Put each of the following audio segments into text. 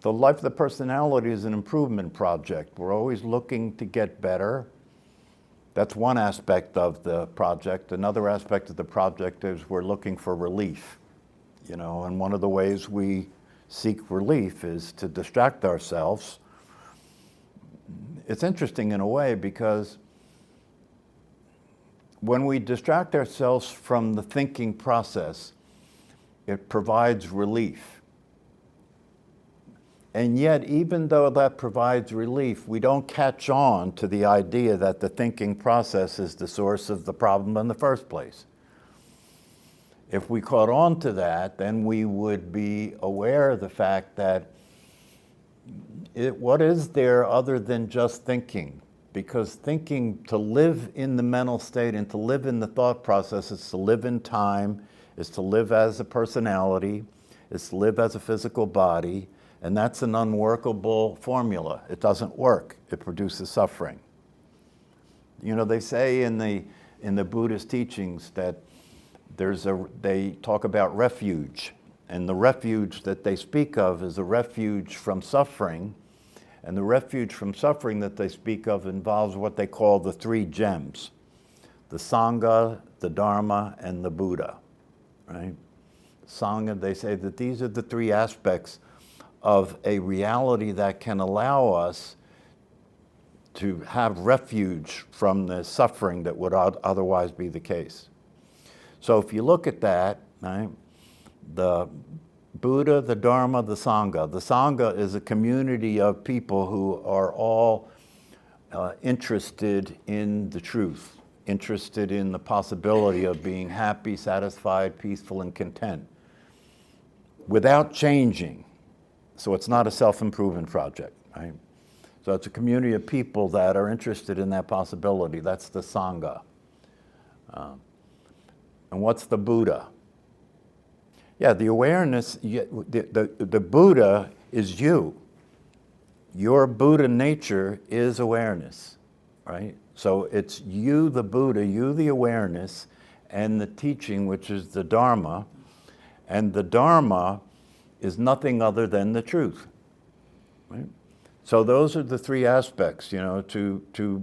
The life of the personality is an improvement project. We're always looking to get better. That's one aspect of the project. Another aspect of the project is we're looking for relief. And one of the ways we seek relief is to distract ourselves. It's interesting in a way because when we distract ourselves from the thinking process, it provides relief. And yet, even though that provides relief, we don't catch on to the idea that the thinking process is the source of the problem in the first place. If we caught on to that, then we would be aware of the fact that what is there other than just thinking? Because thinking, to live in the mental state and to live in the thought process, is to live in time, is to live as a personality, is to live as a physical body, and that's an unworkable formula. It doesn't work. It produces suffering. They say in the Buddhist teachings that they talk about refuge, and the refuge that they speak of is a refuge from suffering. And the refuge from suffering that they speak of involves what they call the three gems: the Sangha, the Dharma, and the Buddha, right? Sangha, they say that these are the three aspects of a reality that can allow us to have refuge from the suffering that would otherwise be the case. So if you look at that, right, the Buddha, the Dharma, the Sangha. The Sangha is a community of people who are all interested in the truth, interested in the possibility of being happy, satisfied, peaceful, and content without changing. So it's not a self-improvement project, right? So it's a community of people that are interested in that possibility. That's the Sangha. And what's the Buddha? Yeah, the awareness, the Buddha is you. Your Buddha nature is awareness, right? So it's you, the Buddha, you, the awareness, and the teaching, which is the Dharma. And the Dharma is nothing other than the truth, right? So those are the three aspects, to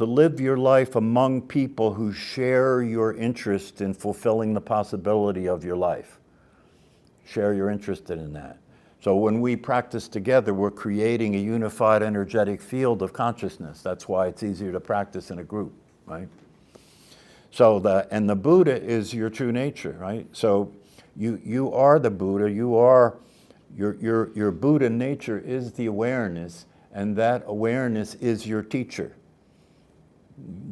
live your life among people who share your interest in fulfilling the possibility of your life. Share your interest in that. So when we practice together, we're creating a unified energetic field of consciousness. That's why it's easier to practice in a group, right? So the Buddha is your true nature, right? So you are the Buddha. You are your Buddha nature is the awareness, and that awareness is your teacher.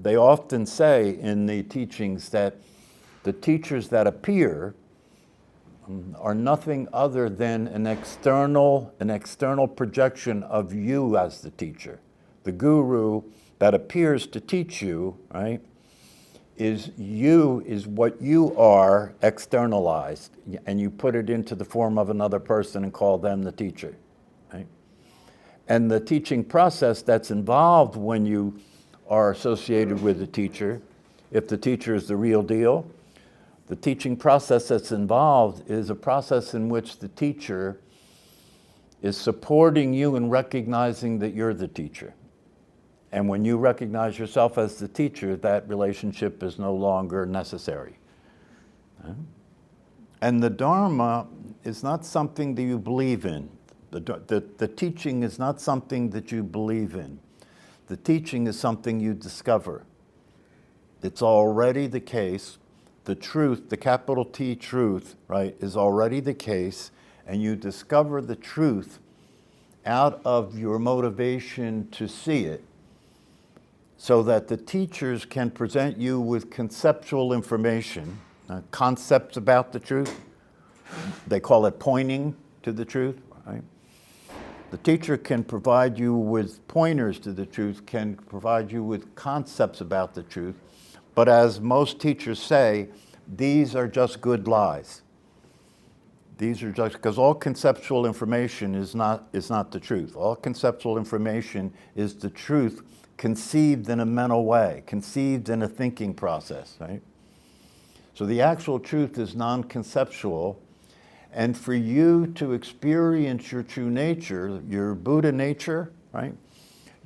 They often say in the teachings that the teachers that appear are nothing other than an external projection of you as the teacher. The guru that appears to teach you, right, is what you are externalized, and you put it into the form of another person and call them the teacher, right? And the teaching process that's involved when you are associated with the teacher, if the teacher is the real deal, the teaching process that's involved is a process in which the teacher is supporting you in recognizing that you're the teacher. And when you recognize yourself as the teacher, that relationship is no longer necessary. And the Dharma is not something that you believe in. The teaching is not something that you believe in. The teaching is something you discover. It's already the case. The truth, the capital T truth, right, is already the case, and you discover the truth out of your motivation to see it, so that the teachers can present you with conceptual information, concepts about the truth. They call it pointing to the truth, right? The teacher can provide you with pointers to the truth, can provide you with concepts about the truth, but as most teachers say, these are just good lies. These are just, because all conceptual information is not the truth. All conceptual information is the truth conceived in a mental way, conceived in a thinking process, right? So the actual truth is non-conceptual, And for you to experience your true nature, your Buddha nature, right?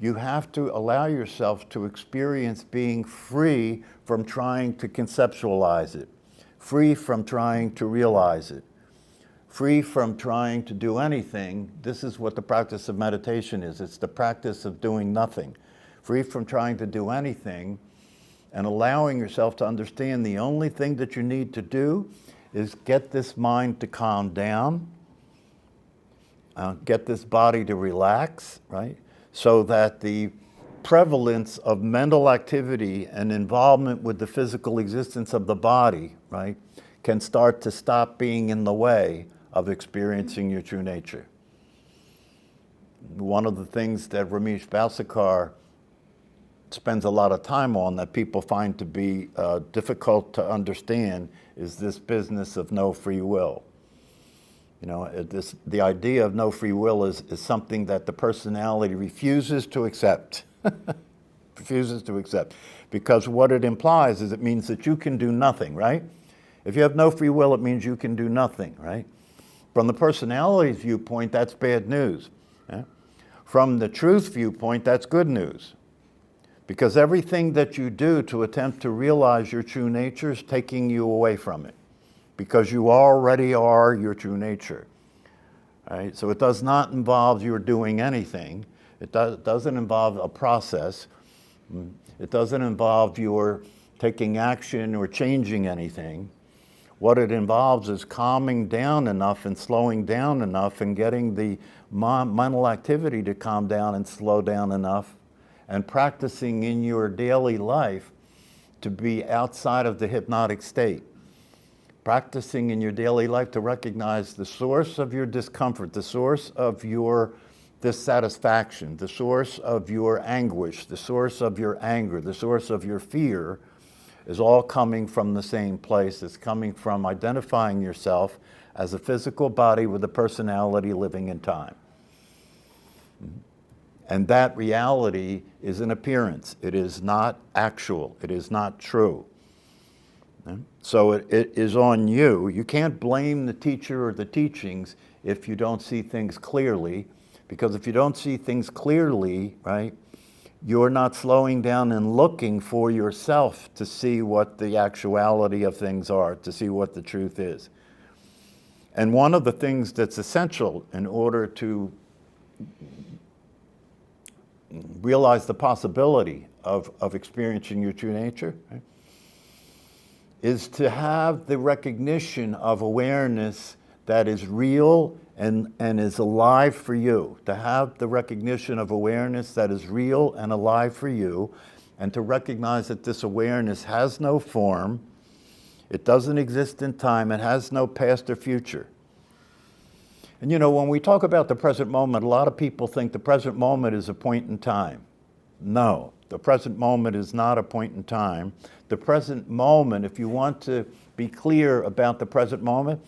You have to allow yourself to experience being free from trying to conceptualize it, free from trying to realize it, free from trying to do anything. This is what the practice of meditation is. It's the practice of doing nothing, free from trying to do anything, and allowing yourself to understand the only thing that you need to do is get this mind to calm down, get this body to relax, right? So that the prevalence of mental activity and involvement with the physical existence of the body, right, can start to stop being in the way of experiencing your true nature. One of the things that Ramesh Balsekar spends a lot of time on that people find to be difficult to understand is this business of no free will. You know, the idea of no free will is something that the personality refuses to accept. Refuses to accept. Because what it implies is it means that you can do nothing, right? If you have no free will, it means you can do nothing, right? From the personality's viewpoint, that's bad news. Yeah? From the truth viewpoint, that's good news. Because everything that you do to attempt to realize your true nature is taking you away from it. Because you already are your true nature. Right? So it does not involve your doing anything. It doesn't involve a process. It doesn't involve your taking action or changing anything. What it involves is calming down enough and slowing down enough and getting the mental activity to calm down and slow down enough and practicing in your daily life to be outside of the hypnotic state. Practicing in your daily life to recognize the source of your discomfort, the source of your dissatisfaction, the source of your anguish, the source of your anger, the source of your fear is all coming from the same place. It's coming from identifying yourself as a physical body with a personality living in time. And that reality is an appearance. It is not actual. It is not true. So it is on you. You can't blame the teacher or the teachings if you don't see things clearly, because if you don't see things clearly, right, you're not slowing down and looking for yourself to see what the actuality of things are, to see what the truth is. And one of the things that's essential in order to realize the possibility of experiencing your true nature, right, is to have the recognition of awareness that is real and is alive for you. To have the recognition of awareness that is real and alive for you, and to recognize that this awareness has no form, it doesn't exist in time, it has no past or future. And you know, when we talk about the present moment, a lot of people think the present moment is a point in time. No, the present moment is not a point in time. The present moment, if you want to be clear about the present moment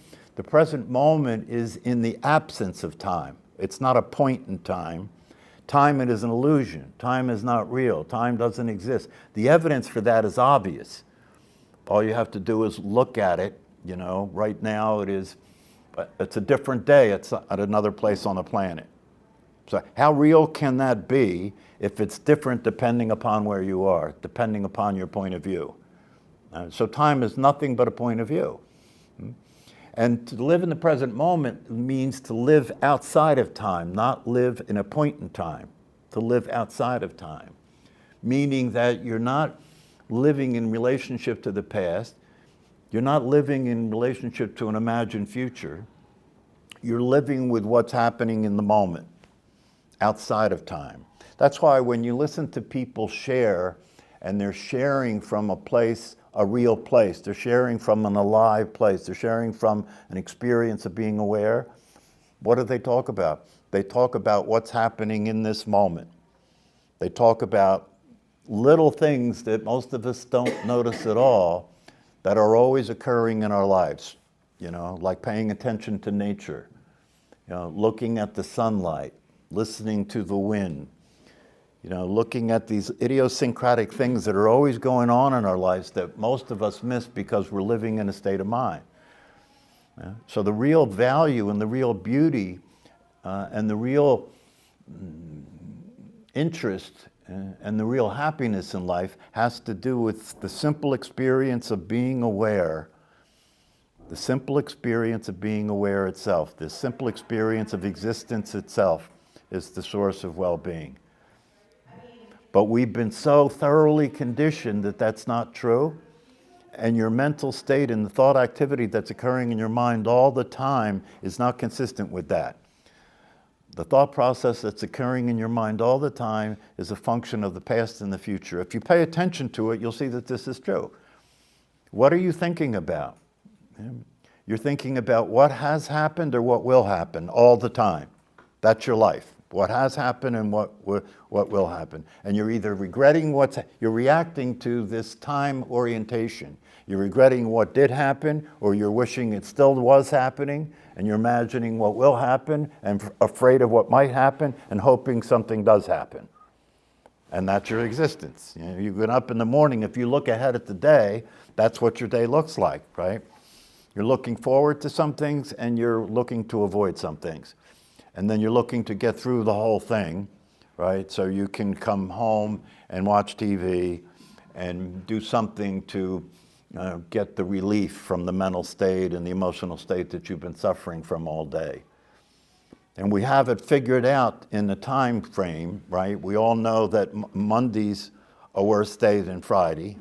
is in the absence of time. It's not a point in time. Time is an illusion. Time is not real. Time doesn't exist. The evidence for that is obvious. All you have to do is look at it. You know, right now it's a different day. It's at another place on the planet. So how real can that be if it's different depending upon where you are, depending upon your point of view? So time is nothing but a point of view. And to live in the present moment means to live outside of time, not live in a point in time, to live outside of time. Meaning that you're not living in relationship to the past, you're not living in relationship to an imagined future, you're living with what's happening in the moment, outside of time. That's why when you listen to people share, and they're sharing from a place, a real place. They're sharing from an alive place. They're sharing from an experience of being aware. What do they talk about? They talk about what's happening in this moment. They talk about little things that most of us don't notice at all that are always occurring in our lives. You know, like paying attention to nature, you know, looking at the sunlight, listening to the wind, you know, looking at these idiosyncratic things that are always going on in our lives that most of us miss because we're living in a state of mind. Yeah? So the real value and the real beauty and the real interest and the real happiness in life has to do with the simple experience of being aware, the simple experience of being aware itself, the simple experience of existence itself is the source of well-being. But we've been so thoroughly conditioned that that's not true, and your mental state and the thought activity that's occurring in your mind all the time is not consistent with that. The thought process that's occurring in your mind all the time is a function of the past and the future. If you pay attention to it, you'll see that this is true. What are you thinking about? You're thinking about what has happened or what will happen all the time. That's your life. What has happened and what will happen. And you're either regretting you're reacting to this time orientation. You're regretting what did happen, or you're wishing it still was happening, and you're imagining what will happen, and afraid of what might happen, and hoping something does happen. And that's your existence. You know, you get up in the morning, if you look ahead at the day, that's what your day looks like, right? You're looking forward to some things, and you're looking to avoid some things. And then you're looking to get through the whole thing, right? So you can come home and watch TV and do something to get the relief from the mental state and the emotional state that you've been suffering from all day. And we have it figured out in the time frame, right? We all know that Monday's a worse day than Friday.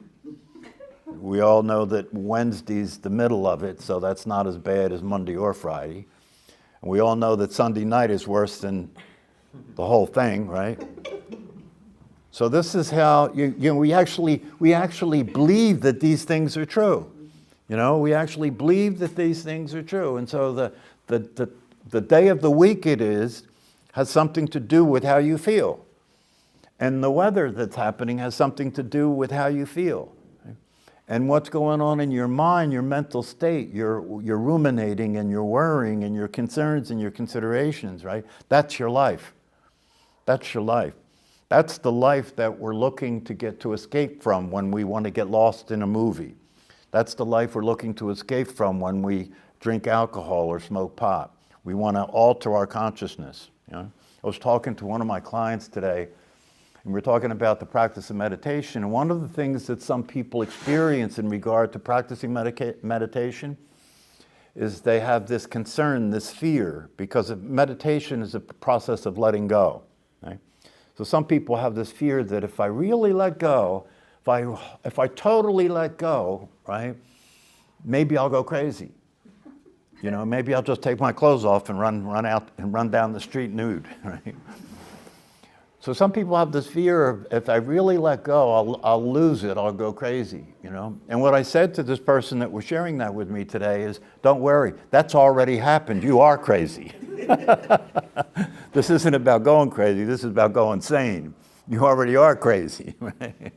We all know that Wednesday's the middle of it, so that's not as bad as Monday or Friday. And we all know that Sunday night is worse than the whole thing, right? So this is how we actually believe that these things are true. You know, we actually believe that these things are true. And so the day of the week has something to do with how you feel. And the weather that's happening has something to do with how you feel. And what's going on in your mind, your mental state, you're ruminating and you're worrying and your concerns and your considerations, right? That's your life. That's your life. That's the life that we're looking to get to escape from when we want to get lost in a movie. That's the life we're looking to escape from when we drink alcohol or smoke pot. We want to alter our consciousness. You know? I was talking to one of my clients today, and we're talking about the practice of meditation. And one of the things that some people experience in regard to practicing meditation is they have this concern, this fear, because meditation is a process of letting go. Right? So some people have this fear that if I really let go, if I totally let go, right, maybe I'll go crazy. You know, maybe I'll just take my clothes off and run out and run down the street nude, right? So some people have this fear of if I really let go, I'll lose it, I'll go crazy, you know? And what I said to this person that was sharing that with me today is, don't worry, that's already happened, you are crazy. This isn't about going crazy, this is about going sane. You already are crazy, right?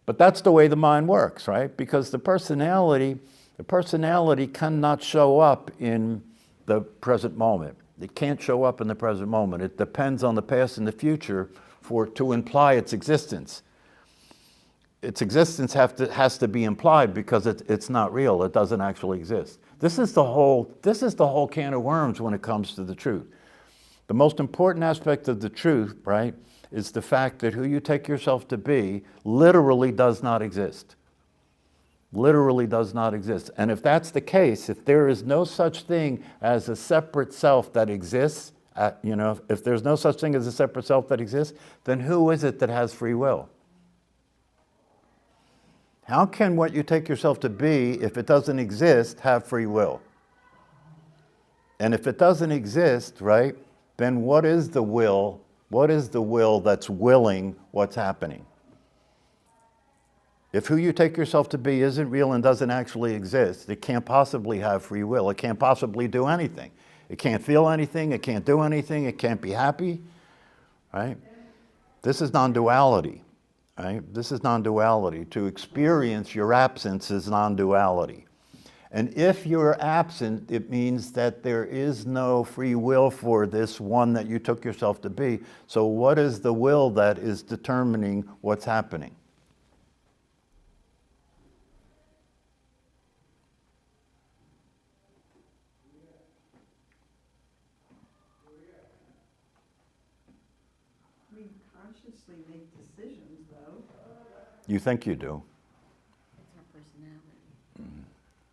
But that's the way the mind works, right? Because the personality cannot show up in the present moment. It can't show up in the present moment. It depends on the past and the future to imply its existence. Its existence has to be implied because it's not real. It doesn't actually exist. This is the whole can of worms when it comes to the truth. The most important aspect of the truth, right, is the fact that who you take yourself to be literally does not exist. Literally does not exist. And if that's the case, if there is no such thing as a separate self that exists, if there's no such thing as a separate self that exists, then who is it that has free will? How can what you take yourself to be, if it doesn't exist, have free will? And if it doesn't exist, right, then what is the will? What is the will that's willing what's happening? If who you take yourself to be isn't real and doesn't actually exist, it can't possibly have free will. It can't possibly do anything. It can't feel anything. It can't do anything. It can't be happy, right? This is non-duality, right? This is non-duality. To experience your absence is non-duality. And if you're absent, it means that there is no free will for this one that you took yourself to be. So what is the will that is determining what's happening? we consciously make decisions, though. You think you do. It's our personality.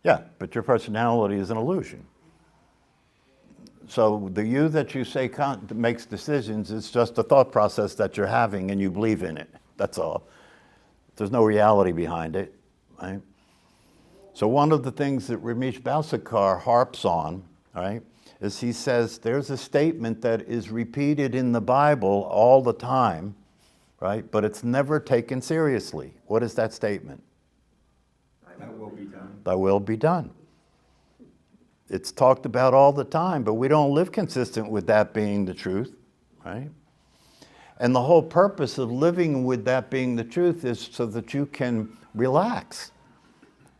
Yeah, but your personality is an illusion. So the you that you say makes decisions is just a thought process that you're having and you believe in it. That's all. There's no reality behind it, right? So one of the things that Ramesh Balsekar harps on, right, is he says there's a statement that is repeated in the Bible all the time, right, but it's never taken seriously. What is that statement? That will be done. Thy will be done. It's talked about all the time, but we don't live consistent with that being the truth, right? And the whole purpose of living with that being the truth is so that you can relax.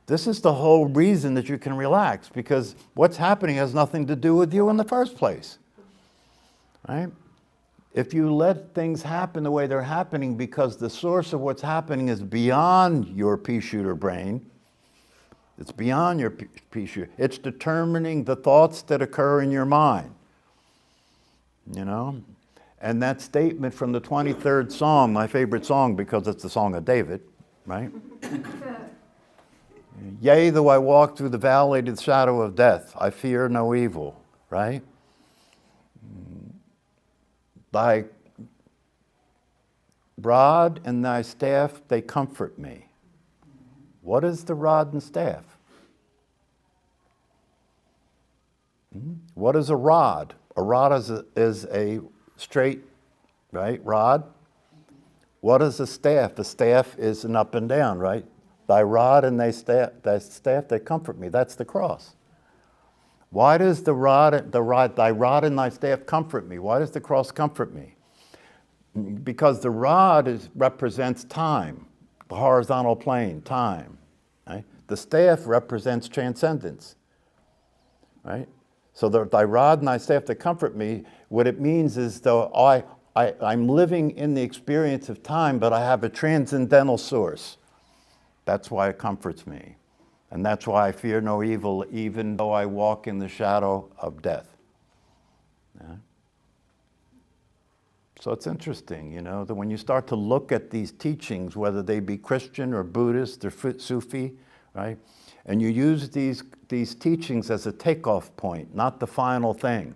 This is the whole reason that you can relax, because what's happening has nothing to do with you in the first place, right? If you let things happen the way they're happening because the source of what's happening is beyond your pea shooter brain, it's beyond your pea shooter. It's determining the thoughts that occur in your mind, you know? And that statement from the 23rd Psalm, my favorite song because it's the song of David, right? Yea, though I walk through the valley of the shadow of death, I fear no evil, right? Thy rod and thy staff, they comfort me. What is the rod and staff? What is a rod? A rod is a straight, right, rod. What is a staff? A staff is an up and down, right? Thy rod and thy staff, they comfort me. That's the cross. Why does thy rod and thy staff comfort me? Why does the cross comfort me? Because the rod represents time, the horizontal plane, time. Right? The staff represents transcendence. Right? So thy rod and thy staff that comfort me, what it means is though I'm living in the experience of time, but I have a transcendental source. That's why it comforts me. And that's why I fear no evil, even though I walk in the shadow of death. Yeah? So it's interesting, you know, that when you start to look at these teachings, whether they be Christian or Buddhist or Sufi, right? And you use these teachings as a takeoff point, not the final thing.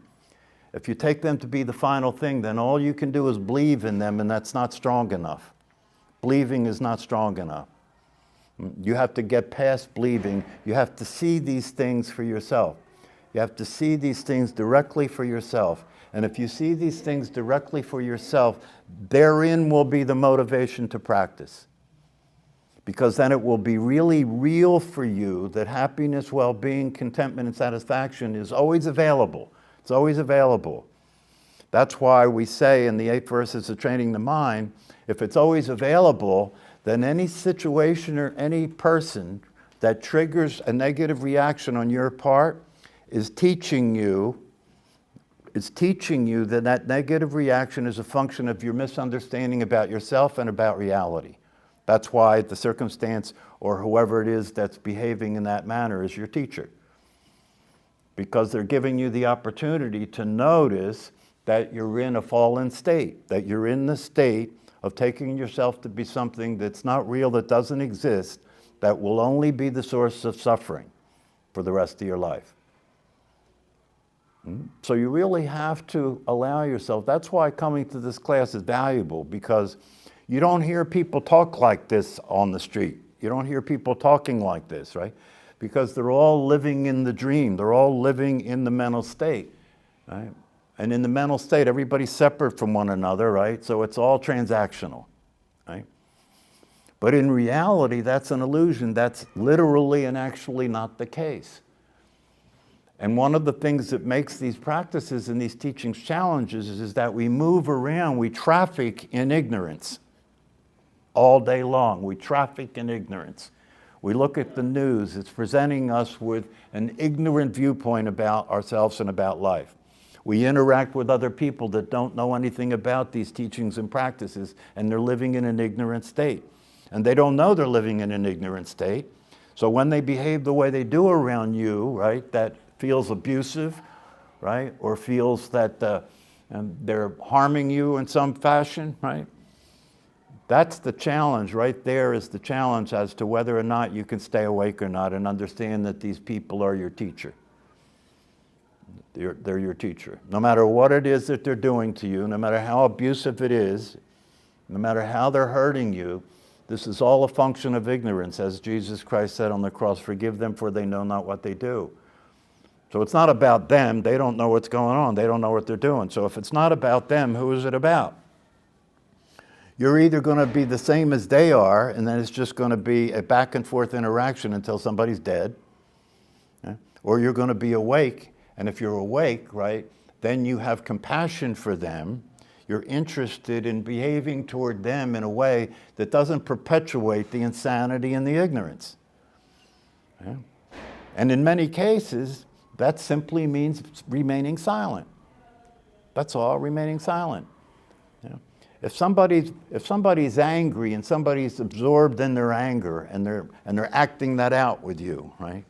If you take them to be the final thing, then all you can do is believe in them, and that's not strong enough. Believing is not strong enough. You have to get past believing. You have to see these things for yourself. You have to see these things directly for yourself. And if you see these things directly for yourself, therein will be the motivation to practice. Because then it will be really real for you that happiness, well-being, contentment, and satisfaction is always available. It's always available. That's why we say in the 8 verses of Training the Mind, if it's always available, then any situation or any person that triggers a negative reaction on your part is teaching you that that negative reaction is a function of your misunderstanding about yourself and about reality. That's why the circumstance or whoever it is that's behaving in that manner is your teacher. Because they're giving you the opportunity to notice that you're in a fallen state, that you're in the state of taking yourself to be something that's not real, that doesn't exist, that will only be the source of suffering for the rest of your life. So you really have to allow yourself. That's why coming to this class is valuable, because you don't hear people talk like this on the street. You don't hear people talking like this, right? Because they're all living in the dream. They're all living in the mental state, right? And in the mental state, everybody's separate from one another, right? So it's all transactional, right? But in reality, that's an illusion. That's literally and actually not the case. And one of the things that makes these practices and these teachings challenges is that we move around, we traffic in ignorance all day long. We traffic in ignorance. We look at the news, it's presenting us with an ignorant viewpoint about ourselves and about life. We interact with other people that don't know anything about these teachings and practices, and they're living in an ignorant state. And they don't know they're living in an ignorant state. So when they behave the way they do around you, right, that feels abusive, right, or feels that and they're harming you in some fashion, right? That's the challenge. Right there is the challenge as to whether or not you can stay awake or not and understand that these people are your teacher. They're your teacher. No matter what it is that they're doing to you, no matter how abusive it is, no matter how they're hurting you, this is all a function of ignorance. As Jesus Christ said on the cross, forgive them for they know not what they do. So it's not about them. They don't know what's going on. They don't know what they're doing. So if it's not about them, who is it about? You're either going to be the same as they are, and then it's just going to be a back and forth interaction until somebody's dead, or you're going to be awake. And if you're awake, right, then you have compassion for them. You're interested in behaving toward them in a way that doesn't perpetuate the insanity and the ignorance. Yeah? And in many cases, that simply means remaining silent. That's all, remaining silent. Yeah? If somebody's angry and somebody's absorbed in their anger and they're acting that out with you, right?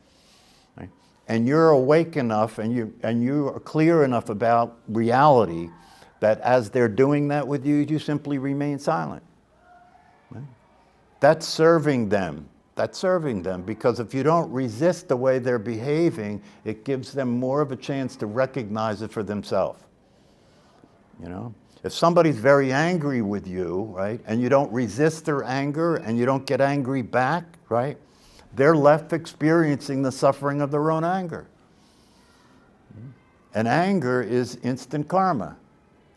And you're awake enough and you are clear enough about reality that as they're doing that with you, you simply remain silent. Right? That's serving them. That's serving them, because if you don't resist the way they're behaving, it gives them more of a chance to recognize it for themselves. You know? If somebody's very angry with you, right, and you don't resist their anger and you don't get angry back, right, they're left experiencing the suffering of their own anger. And anger is instant karma.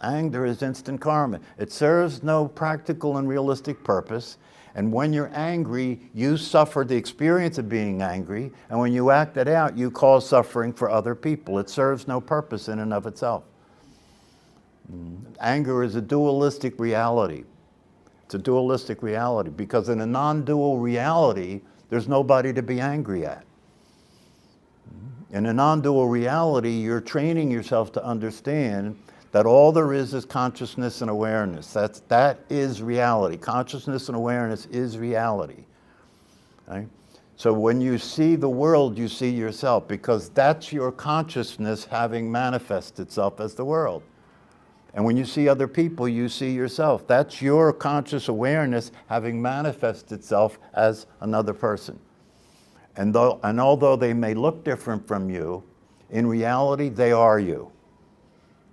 Anger is instant karma. It serves no practical and realistic purpose. And when you're angry, you suffer the experience of being angry. And when you act it out, you cause suffering for other people. It serves no purpose in and of itself. Anger is a dualistic reality. It's a dualistic reality, because in a non-dual reality, there's nobody to be angry at. In a non-dual reality, you're training yourself to understand that all there is consciousness and awareness. That is reality. Consciousness and awareness is reality. Right? So when you see the world, you see yourself, because that's your consciousness having manifested itself as the world. And when you see other people, you see yourself. That's your conscious awareness having manifested itself as another person. And although they may look different from you, in reality, they are you.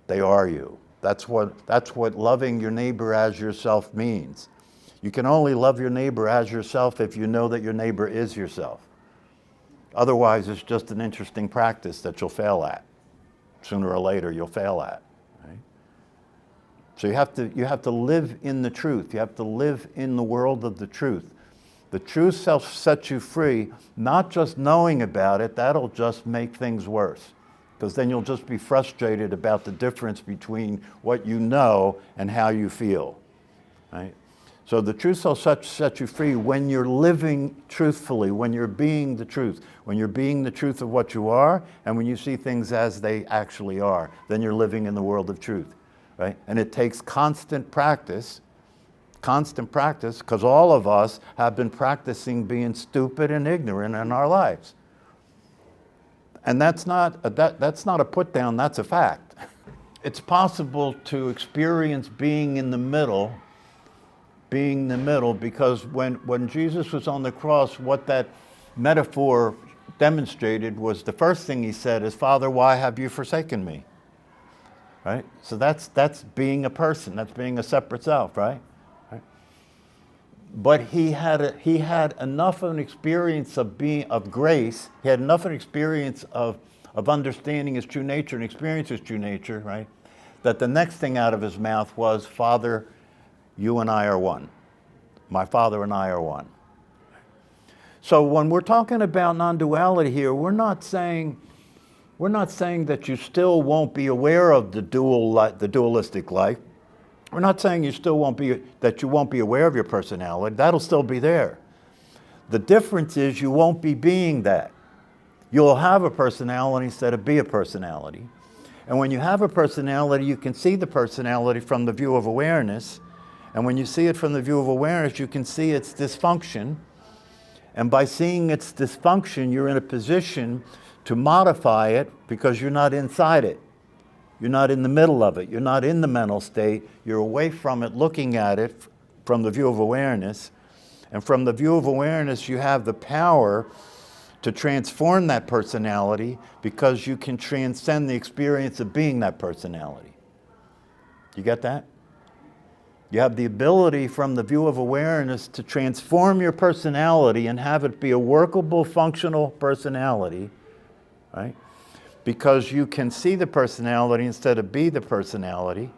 They are you. That's what loving your neighbor as yourself means. You can only love your neighbor as yourself if you know that your neighbor is yourself. Otherwise, it's just an interesting practice that you'll fail at. Sooner or later, you'll fail at. Right? So you have to live in the truth. You have to live in the world of the truth. The truth sets you free. Not just knowing about it, that'll just make things worse. Because then you'll just be frustrated about the difference between what you know and how you feel. Right? So the truth will set you free when you're living truthfully, when you're being the truth, when you're being the truth of what you are, and when you see things as they actually are. Then you're living in the world of truth. Right? And it takes constant practice, because all of us have been practicing being stupid and ignorant in our lives. And that's not a put down, that's a fact. It's possible to experience being in the middle, because when Jesus was on the cross, what that metaphor demonstrated was the first thing he said is, Father, why have you forsaken me? Right? So that's being a person, that's being a separate self, right? But he had enough of an experience of grace. He had enough of an experience of understanding his true nature and experience his true nature, right? That the next thing out of his mouth was, Father, you and I are one. My Father and I are one. So when we're talking about non-duality here, we're not saying that you still won't be aware of the dualistic life. We're not saying that you won't be aware of your personality. That'll still be there. The difference is you won't be being that. You'll have a personality instead of be a personality. And when you have a personality, you can see the personality from the view of awareness. And when you see it from the view of awareness, you can see its dysfunction. And by seeing its dysfunction, you're in a position to modify it because you're not inside it. You're not in the middle of it. You're not in the mental state. You're away from it, looking at it from the view of awareness. And from the view of awareness, you have the power to transform that personality because you can transcend the experience of being that personality. You get that? You have the ability from the view of awareness to transform your personality and have it be a workable, functional personality, right? Because you can see the personality instead of be the personality.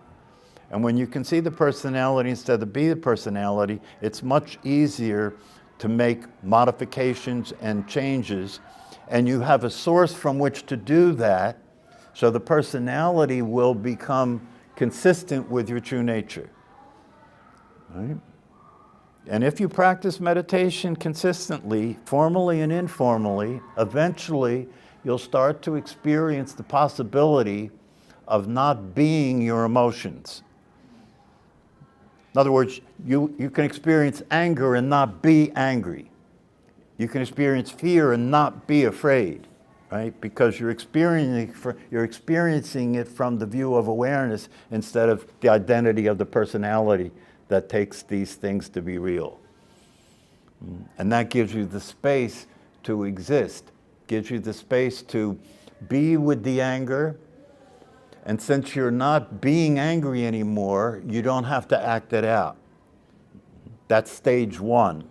And when you can see the personality instead of be the personality, it's much easier to make modifications and changes. And you have a source from which to do that, so the personality will become consistent with your true nature. Right? And if you practice meditation consistently, formally and informally, eventually you'll start to experience the possibility of not being your emotions. In other words, you can experience anger and not be angry. You can experience fear and not be afraid, right? Because you're experiencing it from the view of awareness instead of the identity of the personality that takes these things to be real. And that gives you the space to exist, gives you the space to be with the anger. And since you're not being angry anymore, you don't have to act it out. That's stage one.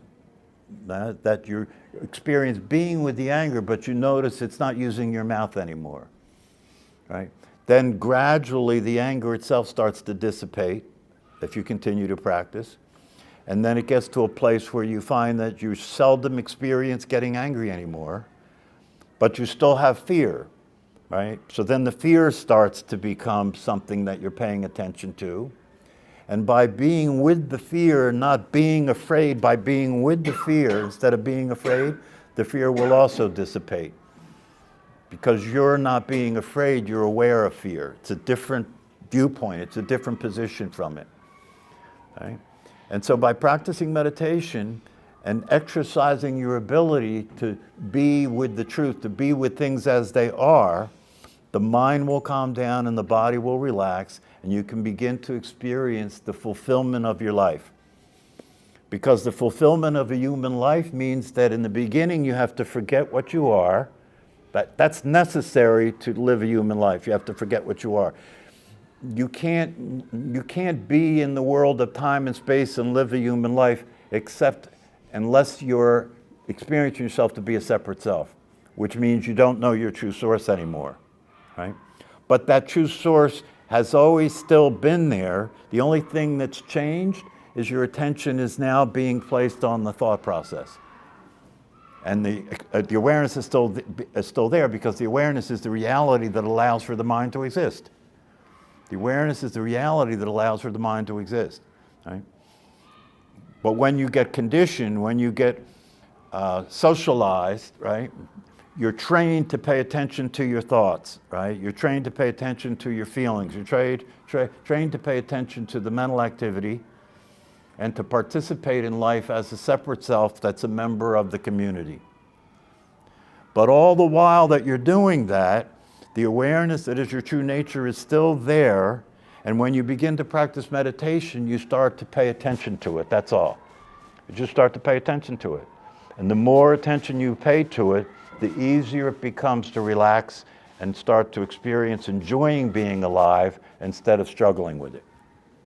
That you experience being with the anger, but you notice it's not using your mouth anymore. Right? Then gradually the anger itself starts to dissipate if you continue to practice. And then it gets to a place where you find that you seldom experience getting angry anymore, but you still have fear. Right? So then the fear starts to become something that you're paying attention to. And by being with the fear, not being afraid, by being with the fear instead of being afraid, the fear will also dissipate. Because you're not being afraid, you're aware of fear. It's a different viewpoint, it's a different position from it. Right? And so by practicing meditation and exercising your ability to be with the truth, to be with things as they are, the mind will calm down and the body will relax, and you can begin to experience the fulfillment of your life. Because the fulfillment of a human life means that in the beginning you have to forget what you are. That's necessary to live a human life. You have to forget what you are. You can't be in the world of time and space and live a human life unless you're experiencing yourself to be a separate self, which means you don't know your true source anymore. Right? But that true source has always still been there. The only thing that's changed is your attention is now being placed on the thought process. And the awareness is still there because the awareness is the reality that allows for the mind to exist. The awareness is the reality that allows for the mind to exist. Right? But when you get conditioned, when you get socialized, right? You're trained to pay attention to your thoughts, right? You're trained to pay attention to your feelings. You're trained to pay attention to the mental activity and to participate in life as a separate self that's a member of the community. But all the while that you're doing that, the awareness that is your true nature is still there, and when you begin to practice meditation, you start to pay attention to it, that's all. You just start to pay attention to it. And the more attention you pay to it, the easier it becomes to relax and start to experience enjoying being alive instead of struggling with it.